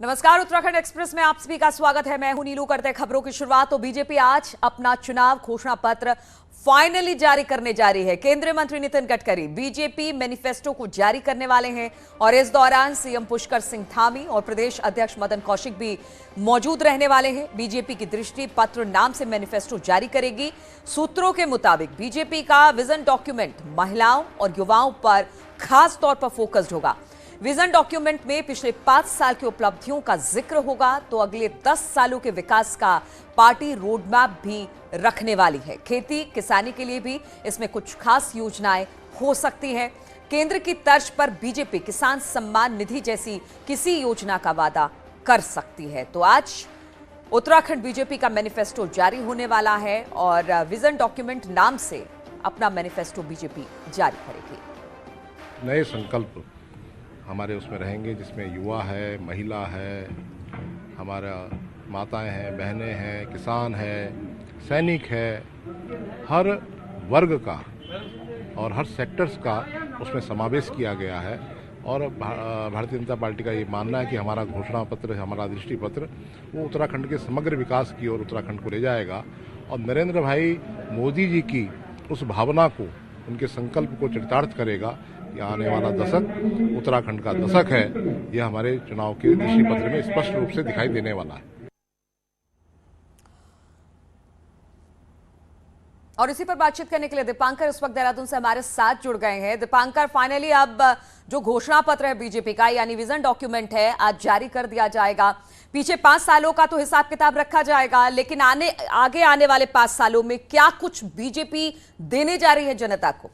नमस्कार, उत्तराखंड एक्सप्रेस में आप सभी का स्वागत है। मैं हूं नीलू। करते हैं खबरों की शुरुआत। तो बीजेपी आज अपना चुनाव घोषणा पत्र फाइनली जारी करने जा रही है। केंद्रीय मंत्री नितिन गडकरी बीजेपी मैनिफेस्टो को जारी करने वाले हैं और इस दौरान सीएम पुष्कर सिंह धामी और प्रदेश अध्यक्ष मदन कौशिक भी मौजूद रहने वाले हैं। बीजेपी की दृष्टि पत्र नाम से मैनिफेस्टो जारी करेगी। सूत्रों के मुताबिक बीजेपी का विजन डॉक्यूमेंट महिलाओं और युवाओं पर खास तौर पर फोकस्ड होगा। विजन डॉक्यूमेंट में पिछले 5 साल की उपलब्धियों का जिक्र होगा तो अगले 10 सालों के विकास का पार्टी रोडमैप भी रखने वाली है। खेती किसानी के लिए भी इसमें कुछ खास योजनाएं हो सकती हैं। केंद्र की तर्ज पर बीजेपी किसान सम्मान निधि जैसी किसी योजना का वादा कर सकती है। तो आज उत्तराखंड बीजेपी का मैनिफेस्टो जारी होने वाला है और विजन डॉक्यूमेंट नाम से अपना मैनिफेस्टो बीजेपी जारी करेगी। नए संकल्प हमारे उसमें रहेंगे, जिसमें युवा है, महिला है, हमारा माताएं हैं, बहनें हैं, किसान है, सैनिक है, हर वर्ग का और हर सेक्टर्स का उसमें समावेश किया गया है। और भारतीय जनता पार्टी का ये मानना है कि हमारा घोषणा पत्र, हमारा दृष्टि पत्र वो उत्तराखंड के समग्र विकास की ओर उत्तराखंड को ले जाएगा और नरेंद्र भाई मोदी जी की उस भावना को, उनके संकल्प को चरितार्थ करेगा। यह आने वाला दशक उत्तराखंड का दशक है, यह हमारे चुनाव के दृष्टि पत्र में स्पष्ट रूप से दिखाई देने वाला है। और इसी पर बातचीत करने के लिए दीपांकर इस वक्त देहरादून से हमारे साथ जुड़ गए हैं। दीपांकर, फाइनली अब जो घोषणा पत्र है बीजेपी का, यानी विजन डॉक्यूमेंट है, आज जारी कर दिया जाएगा। पीछे 5 सालों का तो हिसाब किताब रखा जाएगा, लेकिन आगे आने वाले 5 सालों में क्या कुछ बीजेपी देने जा रही है जनता को?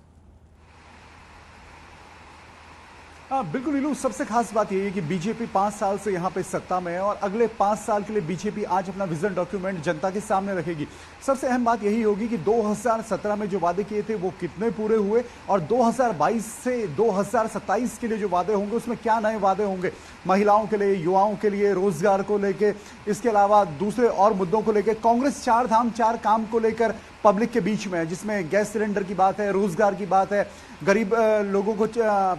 बिल्कुल नीलू, सबसे खास बात यही है कि बीजेपी 5 साल से यहाँ पे सत्ता में है और अगले 5 साल के लिए बीजेपी आज अपना विजन डॉक्यूमेंट जनता के सामने रखेगी। सबसे अहम बात यही होगी कि 2017 में जो वादे किए थे वो कितने पूरे हुए और 2022 से 2027 के लिए जो वादे होंगे उसमें क्या नए वादे होंगे, महिलाओं के लिए, युवाओं के लिए, रोजगार को लेकर, इसके अलावा दूसरे और मुद्दों को लेकर। कांग्रेस 4 धाम 4 काम को लेकर पब्लिक के बीच में है, जिसमें गैस सिलेंडर की बात है, रोजगार की बात है, गरीब लोगों को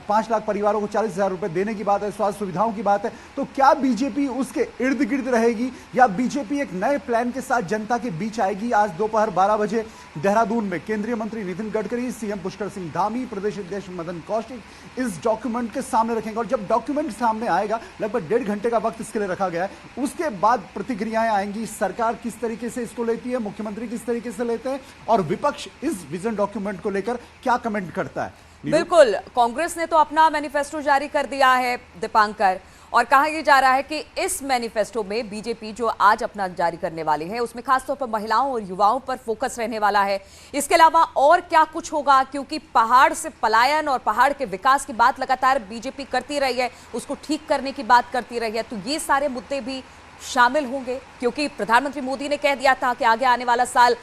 5 लाख परिवारों को 40,000 रुपए देने की बात है, स्वास्थ्य सुविधाओं की बात है। तो क्या बीजेपी उसके इर्द गिर्द रहेगी या बीजेपी एक नए प्लान के साथ जनता के बीच आएगी? आज दोपहर 12 बजे देहरादून में केंद्रीय मंत्री नितिन गडकरी, सीएम पुष्कर सिंह धामी, प्रदेश अध्यक्ष मदन कौशिक इस डॉक्यूमेंट के सामने रखेंगे और जब डॉक्यूमेंट सामने आएगा, लगभग 1.5 घंटे का वक्त इसके लिए रखा गया है, उसके बाद प्रतिक्रियाएं आएंगी। सरकार किस तरीके से इसको लेती है, मुख्यमंत्री किस तरीके से लेते हैं और विपक्ष इस विजन डॉक्यूमेंट को लेकर क्या कमेंट करता है। बिल्कुल, कांग्रेस ने तो अपना मैनिफेस्टो जारी कर दिया है दीपांकर, और कहा यह जा रहा है कि इस मैनिफेस्टो में बीजेपी जो आज अपना जारी करने वाली है उसमें खासतौर पर महिलाओं और युवाओं पर फोकस रहने वाला है। इसके अलावा और क्या कुछ होगा, क्योंकि पहाड़ से पलायन और पहाड़ के विकास की बात लगातार बीजेपी करती रही है, उसको ठीक करने की बात करती रही है, तो ये सारे मुद्दे भी शामिल होंगे। क्योंकि प्रधानमंत्री मोदी ने कह दिया था कि आगे आने वाला साल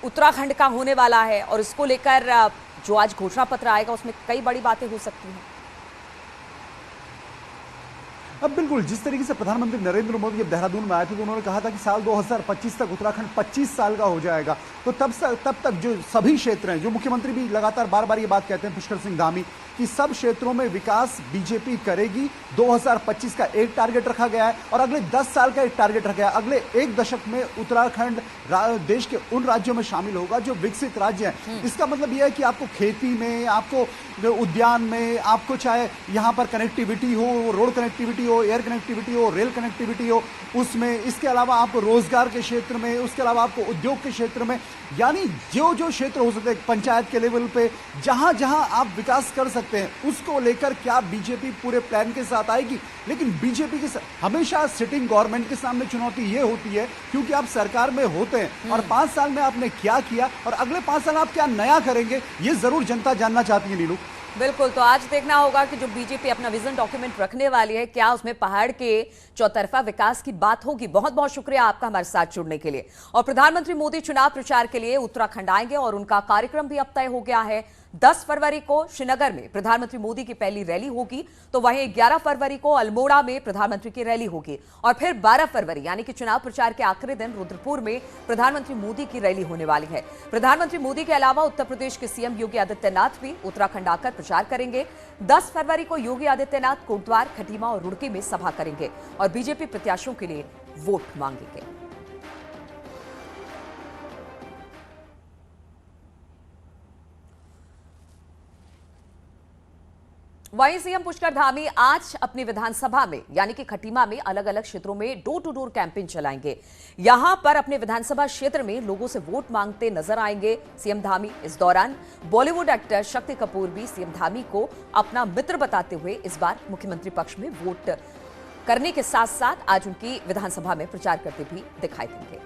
उत्तराखंड का होने वाला है और इसको लेकर जो आज घोषणा पत्र आएगा उसमें कई बड़ी बातें हो सकती हैं। अब बिल्कुल जिस तरीके से प्रधानमंत्री नरेंद्र मोदी जब देहरादून में आए थे तो उन्होंने कहा था कि साल 2025 तक उत्तराखंड 25 साल का हो जाएगा। तो तब तक जो सभी क्षेत्र हैं, जो मुख्यमंत्री भी लगातार बार बार ये बात कहते हैं पुष्कर सिंह धामी, कि सब क्षेत्रों में विकास बीजेपी करेगी। 2025 का एक टारगेट रखा गया है और अगले 10 साल का एक टारगेट रखा गया है। अगले 1 दशक में उत्तराखंड देश के उन राज्यों में शामिल होगा जो विकसित राज्य हैं। इसका मतलब यह है कि आपको खेती में, आपको उद्यान में, आपको चाहे यहाँ पर कनेक्टिविटी हो, रोड कनेक्टिविटी हो, एयर कनेक्टिविटी हो, रेल कनेक्टिविटी हो, उसमें, इसके अलावा आपको रोजगार के क्षेत्र में, उसके अलावा आपको उद्योग के क्षेत्र में, यानी जो जो क्षेत्र हो सकते हैं पंचायत के लेवल पे, जहां जहां आप विकास कर सकते हैं उसको लेकर क्या बीजेपी पूरे प्लान के साथ आएगी? लेकिन बीजेपी के हमेशा सिटिंग गवर्नमेंट के सामने चुनौती ये होती है, क्योंकि आप सरकार में होते हैं और 5 साल में आपने क्या किया और अगले 5 साल आप क्या नया करेंगे, ये जरूर जनता जानना चाहती है। नीलू, बिल्कुल, तो आज देखना होगा कि जो बीजेपी अपना विजन डॉक्यूमेंट रखने वाली है, क्या उसमें पहाड़ के चौतरफा विकास की बात होगी। बहुत बहुत शुक्रिया आपका हमारे साथ जुड़ने के लिए। और प्रधानमंत्री मोदी चुनाव प्रचार के लिए उत्तराखंड आएंगे और उनका कार्यक्रम भी अब तय हो गया है। 10 फरवरी को श्रीनगर में प्रधानमंत्री मोदी की पहली रैली होगी, तो वहीं 11 फरवरी को अल्मोड़ा में प्रधानमंत्री की रैली होगी और फिर 12 फरवरी यानी कि चुनाव प्रचार के आखिरी दिन रुद्रपुर में प्रधानमंत्री मोदी की रैली होने वाली है। प्रधानमंत्री मोदी के अलावा उत्तर प्रदेश के सीएम योगी आदित्यनाथ भी उत्तराखंड आकर प्रचार करेंगे। 10 फरवरी को योगी आदित्यनाथ कोटद्वार, खटीमा और रुड़की में सभा करेंगे और बीजेपी प्रत्याशियों के लिए वोट मांगेंगे। वहीं सीएम पुष्कर धामी आज अपनी विधानसभा में यानी कि खटीमा में अलग अलग क्षेत्रों में डोर टू डोर कैंपेन चलाएंगे। यहां पर अपने विधानसभा क्षेत्र में लोगों से वोट मांगते नजर आएंगे सीएम धामी। इस दौरान बॉलीवुड एक्टर शक्ति कपूर भी सीएम धामी को अपना मित्र बताते हुए इस बार मुख्यमंत्री पक्ष में वोट करने के साथ साथ आज उनकी विधानसभा में प्रचार करते भी दिखाई देंगे।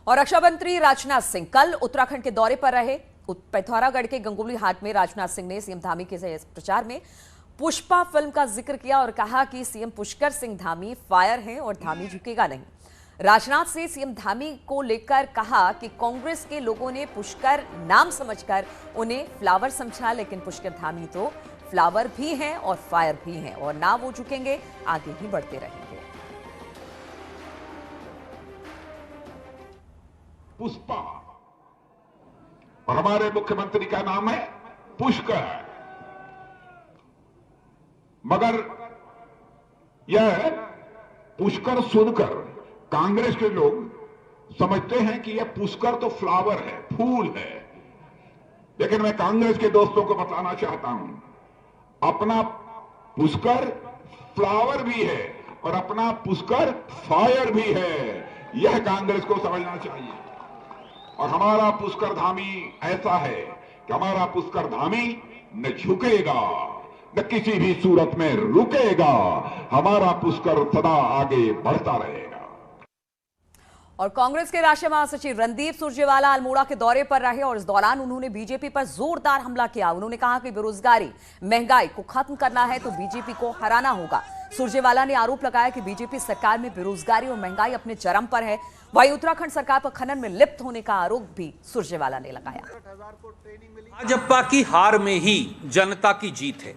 और रक्षा मंत्री राजनाथ सिंह कल उत्तराखंड के दौरे पर रहे। पिथौरागढ़ के गंगोली हाट में राजनाथ सिंह ने सीएम धामी के प्रचार में पुष्पा फिल्म का जिक्र किया और कहा कि सीएम पुष्कर सिंह धामी फायर हैं और धामी झुकेगा नहीं। राजनाथ से सीएम धामी को लेकर कहा कि कांग्रेस के लोगों ने पुष्कर नाम समझकर उन्हें फ्लावर समझा, लेकिन पुष्कर धामी तो फ्लावर भी हैं और फायर भी हैं और ना वो झुकेंगे, आगे ही बढ़ते रहेंगे। पुष्पा और हमारे मुख्यमंत्री का नाम है पुष्कर, मगर यह पुष्कर सुनकर कांग्रेस के लोग समझते हैं कि यह पुष्कर तो फ्लावर है, फूल है। लेकिन मैं कांग्रेस के दोस्तों को बताना चाहता हूं, अपना पुष्कर फ्लावर भी है और अपना पुष्कर फायर भी है। यह कांग्रेस को समझना चाहिए। और हमारा पुष्कर धामी ऐसा है कि हमारा पुष्कर धामी न झुकेगा न किसी भी सूरत में रुकेगा। हमारा पुष्कर सदा आगे बढ़ता रहेगा। और कांग्रेस के राष्ट्रीय महासचिव रणदीप सुरजेवाला अल्मोड़ा के दौरे पर रहे और इस दौरान उन्होंने बीजेपी पर जोरदार हमला किया। उन्होंने कहा कि बेरोजगारी, महंगाई को खत्म करना है तो बीजेपी को हराना होगा। सुरजेवाला ने आरोप लगाया कि बीजेपी सरकार में बेरोजगारी और महंगाई अपने चरम पर है। वहीं उत्तराखंड सरकार पर खनन में लिप्त होने का आरोप भी सुरजेवाला ने लगाया। भाजपा की हार में ही जनता की जीत है।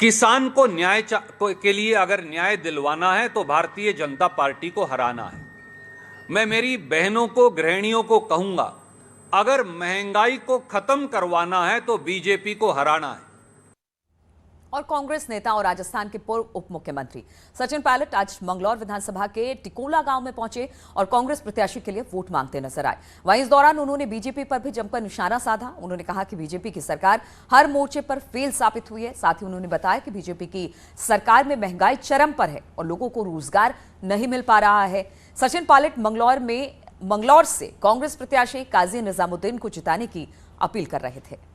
किसान को न्याय के लिए अगर न्याय दिलवाना है तो भारतीय जनता पार्टी को हराना है। मैं मेरी बहनों को, गृहिणियों को कहूंगा, अगर महंगाई को खत्म करवाना है तो बीजेपी को हराना है। और कांग्रेस नेता और राजस्थान के पूर्व उप मुख्यमंत्री सचिन पायलट आज मंगलौर विधानसभा के टिकोला गांव में पहुंचे और कांग्रेस प्रत्याशी के लिए वोट मांगते नजर आए। वहीं इस दौरान उन्होंने बीजेपी पर भी जमकर निशाना साधा। उन्होंने कहा कि बीजेपी की सरकार हर मोर्चे पर फेल साबित हुई है। साथ ही उन्होंने बताया कि बीजेपी की सरकार में महंगाई चरम पर है और लोगों को रोजगार नहीं मिल पा रहा है। सचिन पायलट मंगलौर से कांग्रेस प्रत्याशी काजी निजामुद्दीन को जिताने की अपील कर रहे थे।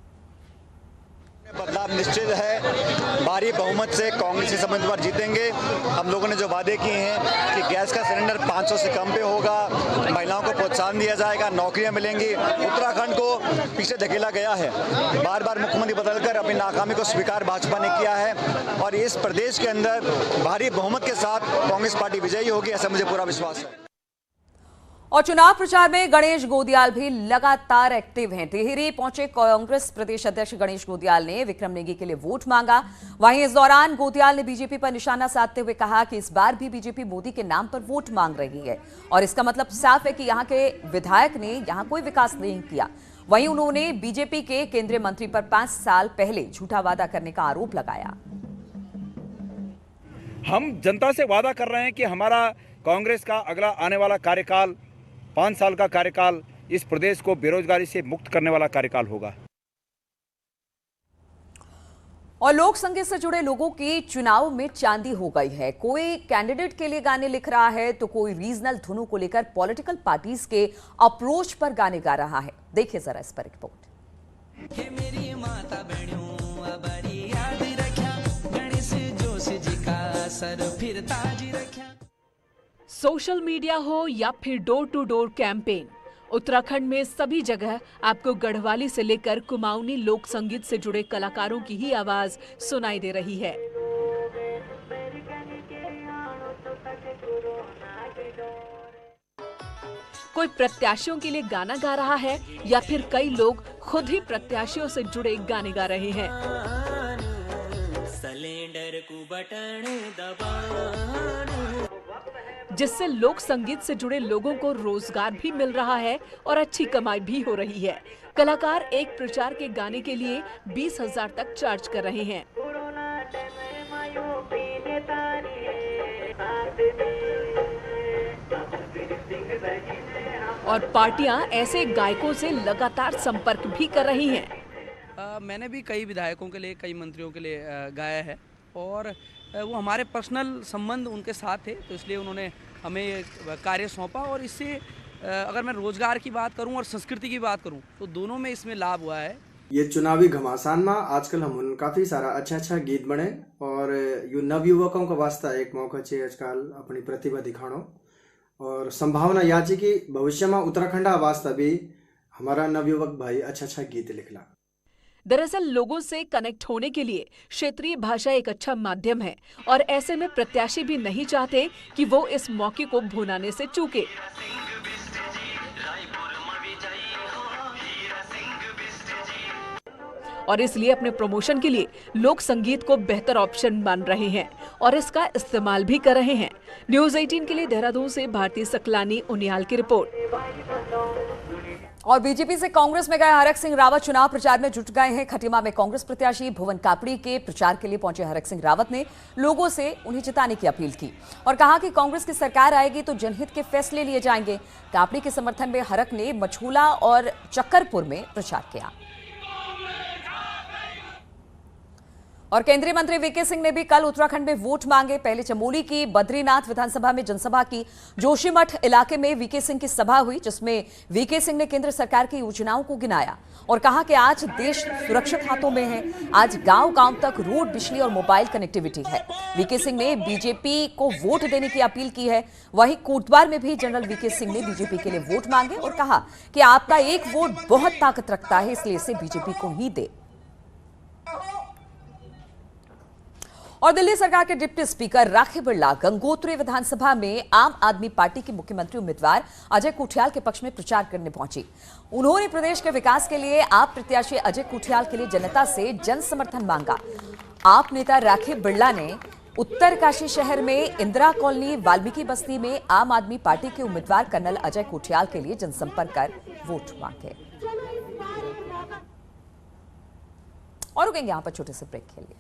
बदलाव निश्चित है। भारी बहुमत से कांग्रेस इस उम्मीदवार जीतेंगे। हम लोगों ने जो वादे किए हैं कि गैस का सिलेंडर 500 से कम पे होगा, महिलाओं को प्रोत्साहन दिया जाएगा, नौकरियां मिलेंगी। उत्तराखंड को पीछे धकेला गया है। बार बार मुख्यमंत्री बदलकर अपनी नाकामी को स्वीकार भाजपा ने किया है और इस प्रदेश के अंदर भारी बहुमत के साथ कांग्रेस पार्टी विजयी होगी, ऐसा मुझे पूरा विश्वास है। और चुनाव प्रचार में गणेश गोदियाल भी लगातार एक्टिव हैं। टिहरी पहुंचे कांग्रेस प्रदेश अध्यक्ष गणेश गोदियाल ने विक्रम नेगी के लिए वोट मांगा। वहीं इस दौरान गोदियाल ने बीजेपी पर निशाना साधते हुए कहा कि इस बार भी बीजेपी मोदी के नाम पर वोट मांग रही है और इसका मतलब साफ है कि यहां के विधायक ने यहां कोई विकास नहीं किया। वहीं उन्होंने बीजेपी के केंद्रीय मंत्री पर 5 साल पहले झूठा वादा करने का आरोप लगाया। हम जनता से वादा कर रहे हैं कि हमारा कांग्रेस का अगला आने वाला कार्यकाल 5 साल का कार्यकाल इस प्रदेश को बेरोजगारी से मुक्त करने वाला कार्यकाल होगा। और लोक संगीत से जुड़े लोगों की चुनाव में चांदी हो गई है। कोई कैंडिडेट के लिए गाने लिख रहा है तो कोई रीजनल धुनों को लेकर पॉलिटिकल पार्टीज के अप्रोच पर गाने गा रहा है। देखिए जरा इस पर रिपोर्ट। सोशल मीडिया हो या फिर door to door campaign, Uttarakhand में सभी जगह आपको गढ़वाली से लेकर कुमाऊनी लोक संगीत से जुड़े कलाकारों की ही आवाज सुनाई दे रही है। कोई प्रत्याशियों के लिए गाना गा रहा है या फिर कई लोग खुद ही प्रत्याशियों से जुड़े गाने गा रहे हैं। जिससे लोक संगीत से जुड़े लोगों को रोजगार भी मिल रहा है और अच्छी कमाई भी हो रही है। कलाकार एक प्रचार के गाने के लिए 20,000 तक चार्ज कर रहे हैं। और पार्टियां ऐसे गायकों से लगातार संपर्क भी कर रही हैं। मैंने भी कई विधायकों के लिए, कई मंत्रियों के लिए गाया है और वो हमारे पर्सनल संबंध उनके साथ थे, तो इसलिए उन्होंने हमें कार्य सौंपा। और इससे अगर मैं रोजगार की बात करूं और संस्कृति की बात करूं तो दोनों में इसमें लाभ हुआ है। ये चुनावी घमासान में आजकल हम काफी सारा अच्छा गीत बने और यो नवयुवकों का वास्ता एक मौका है आजकल अपनी प्रतिभा दिखानो और संभावना याची कि भविष्य में उत्तराखंड वास्ता भी हमारा नवयुवक भाई अच्छा गीत लिखला। दरअसल लोगों से कनेक्ट होने के लिए क्षेत्रीय भाषा एक अच्छा माध्यम है और ऐसे में प्रत्याशी भी नहीं चाहते कि वो इस मौके को भुनाने से चूके। और इसलिए अपने प्रमोशन के लिए लोक संगीत को बेहतर ऑप्शन मान रहे हैं और इसका इस्तेमाल भी कर रहे हैं। न्यूज़ 18 के लिए देहरादून से भारती सकलानी उनियाल की रिपोर्ट। और बीजेपी से कांग्रेस में गए हरक सिंह रावत चुनाव प्रचार में जुट गए हैं। खटीमा में कांग्रेस प्रत्याशी भुवन कापड़ी के प्रचार के लिए पहुंचे हरक सिंह रावत ने लोगों से उन्हें जिताने की अपील की और कहा कि कांग्रेस की सरकार आएगी तो जनहित के फैसले लिए जाएंगे। कापड़ी के समर्थन में हरक ने मछूला और चक्करपुर में प्रचार किया। और केंद्रीय मंत्री वीके सिंह ने भी कल उत्तराखंड में वोट मांगे। पहले चमोली की बद्रीनाथ विधानसभा में जनसभा की। जोशीमठ इलाके में वीके सिंह की सभा हुई जिसमें वीके सिंह ने केंद्र सरकार की योजनाओं को गिनाया और कहा कि आज देश सुरक्षित हाथों में है। आज गांव-गांव तक रोड, बिजली और मोबाइल कनेक्टिविटी है। वीके सिंह ने बीजेपी को वोट देने की अपील की है। वहीं कोटद्वार में भी जनरल वीके सिंह ने बीजेपी के लिए वोट मांगे और कहा कि आपका एक वोट बहुत ताकत रखता है, इसलिए इसे बीजेपी को ही दे। और दिल्ली सरकार के डिप्टी स्पीकर राखी बिरला गंगोत्री विधानसभा में आम आदमी पार्टी के मुख्यमंत्री उम्मीदवार अजय कुठियाल के पक्ष में प्रचार करने पहुंची। उन्होंने प्रदेश के विकास के लिए आप प्रत्याशी अजय कुठियाल के लिए जनता से जन समर्थन मांगा। आप नेता राखी बिरला ने उत्तरकाशी शहर में इंदिरा कॉलोनी वाल्मीकि बस्ती में आम आदमी पार्टी के उम्मीदवार कर्नल अजय कुठियाल के लिए जनसंपर्क कर वोट मांगे। और रुकेंगे यहां पर छोटे से ब्रेक के लिए।